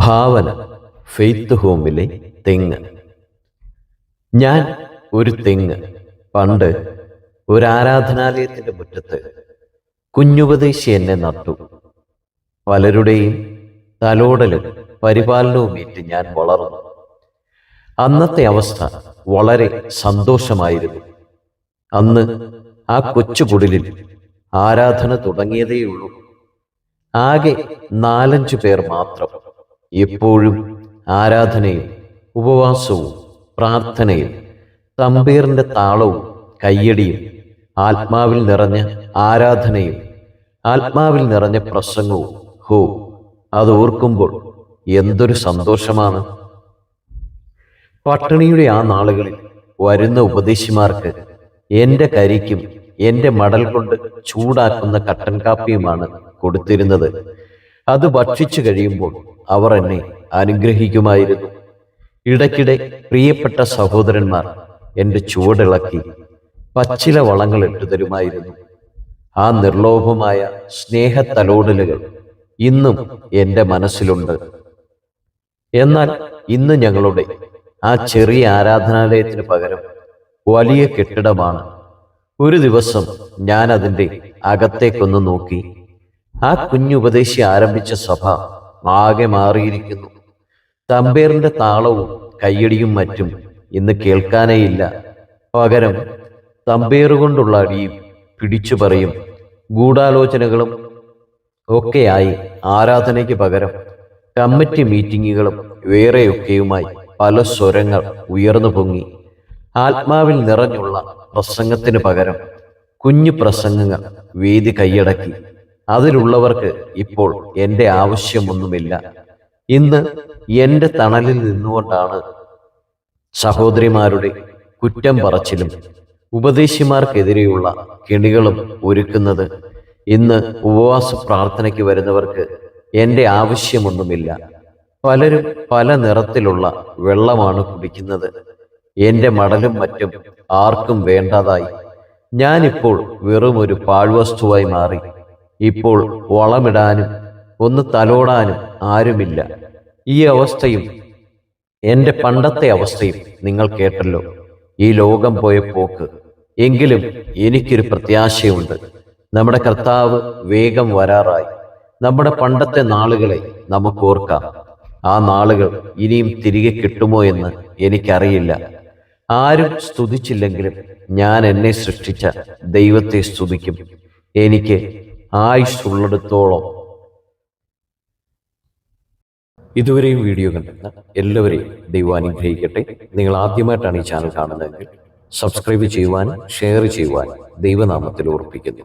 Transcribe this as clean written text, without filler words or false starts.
ഭാവന faith ഹോമിലെ തെങ്ങ്. ഞാൻ ഒരു തെങ്ങ് പണ്ട് ഒരു ആരാധനാലയത്തിന്റെ മുറ്റത്ത് കുഞ്ഞുപദേശി എന്നെ നട്ടു. പലരുടെയും തലോടലും പരിപാലനവും ഏറ്റ് ഞാൻ വളർന്നു. അന്നത്തെ അവസ്ഥ വളരെ സന്തോഷമായിരുന്നു. അന്ന് ആ കൊച്ചുകുടിലിൽ ആരാധന തുടങ്ങിയതേയുള്ളൂ. ആകെ 4-5 പേർ മാത്രം. എപ്പോഴും ആരാധനയും ഉപവാസവും പ്രാർത്ഥനയും തമ്പീറിന്റെ താളവും കയ്യടിയും, ആത്മാവിൽ നിറഞ്ഞ ആരാധനയും ആത്മാവിൽ നിറഞ്ഞ പ്രസംഗവും. ഹോ, അത് ഓർക്കുമ്പോൾ എന്തൊരു സന്തോഷമാണ്. പട്ടിണിയുടെ ആ നാളുകളിൽ വരുന്ന ഉപദേശിമാർക്ക് എൻ്റെ കരിക്കും എൻ്റെ മടൽ കൊണ്ട് ചൂടാക്കുന്ന കട്ടൻ കാപ്പിയുമാണ് കൊടുത്തിരുന്നത്. അത് ഭക്ഷിച്ചു കഴിയുമ്പോൾ അവർ എന്നെ അനുഗ്രഹിക്കുമായിരുന്നു. ഇടയ്ക്കിടെ പ്രിയപ്പെട്ട സഹോദരന്മാർ എൻ്റെ ചുവടിളക്കി പച്ചില വളങ്ങൾ ഇട്ടുതരുമായിരുന്നു. ആ നിർലോഭമായ സ്നേഹത്തലോടലുകൾ ഇന്നും എൻ്റെ മനസ്സിലുണ്ട്. എന്നാൽ ഇന്ന് ഞങ്ങളുടെ ആ ചെറിയ ആരാധനാലയത്തിന് പകരം വലിയ കെട്ടിടമാണ്. ഒരു ദിവസം ഞാൻ അതിൻ്റെ അകത്തേക്കൊന്ന് നോക്കി. ആ കുഞ്ഞുപദേശി ആരംഭിച്ച സഭ ആകെ മാറിയിരിക്കുന്നു. തമ്പേറിന്റെ താളവും കയ്യടിയും മറ്റും ഇന്ന് കേൾക്കാനേയില്ല. പകരം തമ്പേറുകൊണ്ടുള്ള അടിയും പിടിച്ചുപറിയും ഗൂഢാലോചനകളും ഒക്കെയായി ആരാധനയ്ക്ക് പകരം കമ്മിറ്റി മീറ്റിങ്ങുകളും വേറെയൊക്കെയുമായി പല സ്വരങ്ങൾ ഉയർന്നു പൊങ്ങി. ആത്മാവിൽ നിറഞ്ഞുള്ള പ്രസംഗത്തിന് പകരം കുഞ്ഞു പ്രസംഗങ്ങൾ വേദി കൈയടക്കി. അതിലുള്ളവർക്ക് ഇപ്പോൾ എൻ്റെ ആവശ്യമൊന്നുമില്ല. ഇന്ന് എൻ്റെ തണലിൽ നിന്നുകൊണ്ടാണ് സഹോദരിമാരുടെ കുറ്റം പറച്ചിലും ഉപദേശിമാർക്കെതിരെയുള്ള കെണികളും ഒരുക്കുന്നത്. ഇന്ന് ഉപവാസ പ്രാർത്ഥനയ്ക്ക് വരുന്നവർക്ക് എൻ്റെ ആവശ്യമൊന്നുമില്ല. പലരും പല നിറത്തിലുള്ള വെള്ളമാണ് കുടിക്കുന്നത്. എൻ്റെ മടലും മറ്റും ആർക്കും വേണ്ടതായി. ഞാനിപ്പോൾ വെറും ഒരു പാഴ്വസ്തുവായി മാറി. ഇപ്പോൾ വളമിടാനും ഒന്ന് തലോടാനും ആരുമില്ല. ഈ അവസ്ഥയും എൻ്റെ പണ്ടത്തെ അവസ്ഥയും നിങ്ങൾ കേട്ടല്ലോ. ഈ ലോകം പോയ പോക്ക്. എങ്കിലും എനിക്കൊരു പ്രത്യാശയുണ്ട്. നമ്മുടെ കർത്താവ് വേഗം വരാറായി. നമ്മുടെ പണ്ടത്തെ നാളുകളെ നമുക്ക് ഓർക്കാം. ആ നാളുകൾ ഇനിയും തിരികെ കിട്ടുമോ എന്ന് എനിക്കറിയില്ല. ആരും സ്തുതിച്ചില്ലെങ്കിലും ഞാൻ എന്നെ സൃഷ്ടിച്ച ദൈവത്തെ സ്തുതിക്കും. എനിക്ക് ആയുസ്സുള്ളിടത്തോളം. ഇതുവരെയും വീഡിയോ കണ്ടിരുന്ന എല്ലാവരെയും ദൈവം അനുഗ്രഹിക്കട്ടെ. നിങ്ങൾ ആദ്യമായിട്ടാണ് ഈ ചാനൽ കാണുന്നതെങ്കിൽ സബ്സ്ക്രൈബ് ചെയ്യുവാനും ഷെയർ ചെയ്യുവാനും ദൈവനാമത്തിൽ ഓർപ്പിക്കുന്നു.